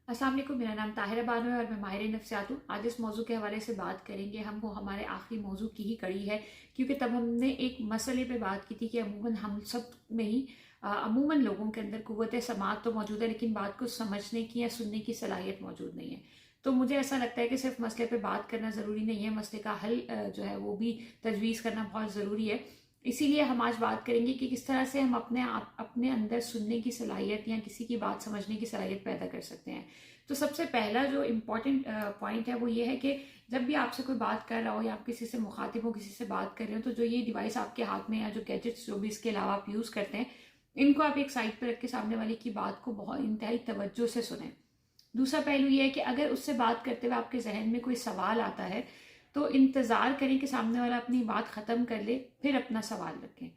अस्सलाम वालेकुम, मेरा नाम ताहिरा बानो है और मैं माहिर नफ्सियात हूँ। आज इस मौजू के हवाले से बात करेंगे हम, वो हमारे आखिरी मौजू की ही कड़ी है, क्योंकि तब हमने एक मसले पे बात की थी कि अमूमन हम सब में ही अमूमन लोगों के अंदर कुव्वत समात तो मौजूद है, लेकिन बात को समझने की या सुनने की सलाहियत मौजूद नहीं है। तो मुझे ऐसा लगता है कि सिर्फ मसले पे बात करना ज़रूरी नहीं है, मसले का हल जो है वो भी तजवीज़ करना बहुत ज़रूरी है। इसीलिए हम आज बात करेंगे कि किस तरह से हम अपने अंदर सुनने की सलाहियत या किसी की बात समझने की सलाहियत पैदा कर सकते हैं। तो सबसे पहला जो इम्पोर्टेंट पॉइंट है वो ये है कि जब भी आपसे कोई बात कर रहा हो या आप किसी से मुखातिब हो, किसी से बात कर रहे हो, तो जो ये डिवाइस आपके हाथ में या जो गैजेट्स जो भी इसके अलावा आप यूज़ करते हैं, इनको आप एक साइड पर रख के सामने वाले की बात को बहुत इंतहाई तवज्जो से सुने। दूसरा पहलू ये है कि अगर उससे बात करते हुए आपके जहन में कोई सवाल आता है, तो इंतज़ार करें कि सामने वाला अपनी बात ख़त्म कर ले, फिर अपना सवाल रखें।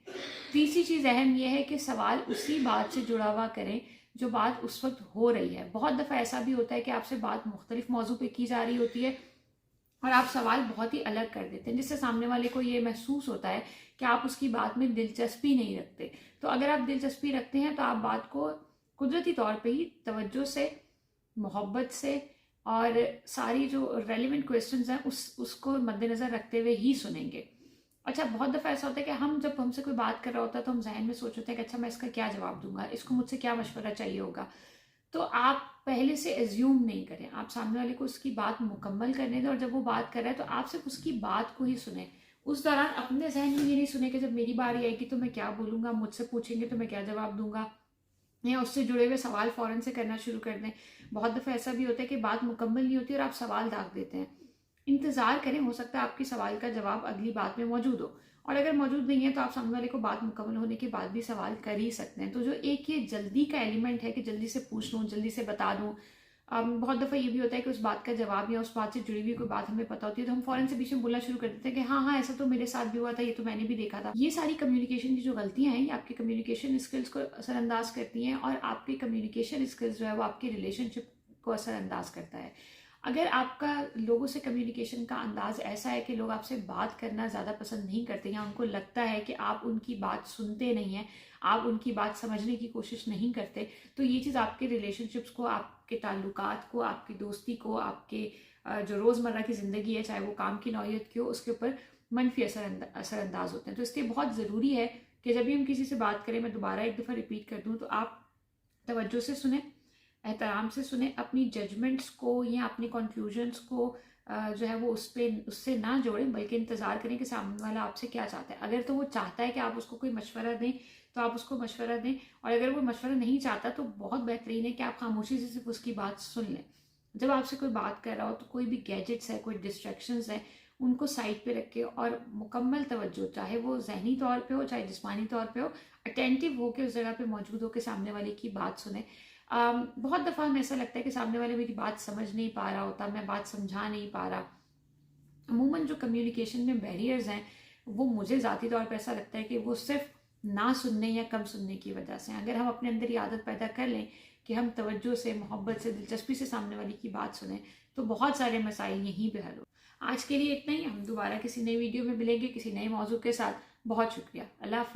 तीसरी चीज़ अहम यह है कि सवाल उसी बात से जुड़ा हुआ करें जो बात उस वक्त हो रही है। बहुत दफ़ा ऐसा भी होता है कि आपसे बात मुख्तलिफ मौजू पे की जा रही होती है और आप सवाल बहुत ही अलग कर देते हैं, जिससे सामने वाले को ये महसूस होता है कि आप उसकी बात में दिलचस्पी नहीं रखते। तो अगर आप दिलचस्पी रखते हैं तो आप बात को कुदरती तौर पर ही तवज्जो से, मोहब्बत से और सारी जो रेलिवेंट क्वेश्चंस हैं उसको मद्देनज़र रखते हुए ही सुनेंगे। अच्छा, बहुत दफ़ा ऐसा होता है कि हम जब हमसे कोई बात कर रहा होता है तो हम जहन में सोच होते हैं कि अच्छा मैं इसका क्या जवाब दूंगा, इसको मुझसे क्या मशवरा चाहिए होगा। तो आप पहले से एज्यूम नहीं करें, आप सामने वाले को उसकी बात मुकम्मल करने दें और जब वो बात कर रहा है तो आप सिर्फ उसकी बात को ही सुने। उस दौरान अपने जहन में ये नहीं सुने कि जब मेरी बारी आएगी तो मैं क्या बोलूँगा, मुझसे पूछेंगे तो मैं क्या जवाब दूंगा, या उससे जुड़े हुए सवाल फ़ौरन से करना शुरू कर दें। बहुत दफ़ा ऐसा भी होता है कि बात मुकम्मल नहीं होती और आप सवाल दाग देते हैं। इंतज़ार करें, हो सकता है आपकी सवाल का जवाब अगली बात में मौजूद हो, और अगर मौजूद नहीं है तो आप सामने वाले को बात मुकम्मल होने के बाद भी सवाल कर ही सकते हैं। तो जो एक ये जल्दी का एलिमेंट है कि जल्दी से पूछ लूँ, जल्दी से बता दूँ, बहुत दफ़ा ये भी होता है कि उस बात का जवाब या उस बात से जुड़ी हुई कोई बात हमें पता होती है तो हम फ़ौरन से बीच में बोलना शुरू कर देते हैं कि हाँ हाँ, ऐसा तो मेरे साथ भी हुआ था, ये तो मैंने भी देखा था। ये सारी कम्युनिकेशन की जो गलतियाँ हैं, ये आपके कम्युनिकेशन स्किल्स को असरअंदाज करती हैं और आपके कम्युनिकेशन स्किल्स जो है वो आपकी रिलेशनशिप को असरअंदाज करता है। अगर आपका लोगों से कम्युनिकेशन का अंदाज ऐसा है कि लोग आपसे बात करना ज़्यादा पसंद नहीं करते या उनको लगता है कि आप उनकी बात सुनते नहीं हैं, आप उनकी बात समझने की कोशिश नहीं करते, तो ये चीज़ आपके रिलेशनशिप्स को, आपके ताल्लुकात को, आपकी दोस्ती को, आपके जो रोज़मर्रा की ज़िंदगी है, चाहे वो काम की नौयत की हो, उसके ऊपर मनफी असरअंदाज होते हैं। तो इसलिए बहुत ज़रूरी है कि जब भी हम किसी से बात करें, मैं दोबारा एक दफ़ा रिपीट कर दूँ, तो आप तवज्जो से सुने, एहतराम से सुने, अपनी जजमेंट्स को या अपनी कंक्लूजन्स को जो है वो उससे ना जोड़ें, बल्कि इंतज़ार करें कि सामने वाला आपसे क्या चाहता है। अगर तो वो चाहता है कि आप उसको कोई मशवरा दें तो आप उसको मशवरा दें, और अगर वो मशवरा नहीं चाहता तो बहुत बेहतरीन है कि आप खामोशी से सिर्फ उसकी बात सुन लें। जब आपसे कोई बात कर रहा हो तो कोई भी गैजेट्स है, कोई डिस्ट्रैक्शंस है, उनको साइड पे रख के और मुकम्मल तवज्जो, चाहे वो जहनी तौर पे हो चाहे जिस्मानी तौर पे हो, अटेंटिव हो के उस जगह पे मौजूद हो के सामने वाले की बात सुने। बहुत दफ़ा हमें ऐसा लगता है कि सामने वाले मेरी बात समझ नहीं पा रहा होता, मैं बात समझा नहीं पा रहा। अमूमन जो कम्युनिकेशन में बैरियर्स हैं, वो मुझे ज़ाती तौर पे ऐसा लगता है कि वो सिर्फ ना सुनने या कम सुनने की वजह से हैं। अगर हम अपने अंदर ये आदत पैदा कर लें कि हम तवज्जो से, मोहब्बत से, दिलचस्पी से सामने वाले की बात सुनें, तो बहुत सारे मसाइल यहीं पे हल हो। आज के लिए इतना ही। हम दोबारा किसी नई वीडियो में मिलेंगे किसी नए मौजू के साथ। बहुत शुक्रिया। अल्लाह हाफ़िज़।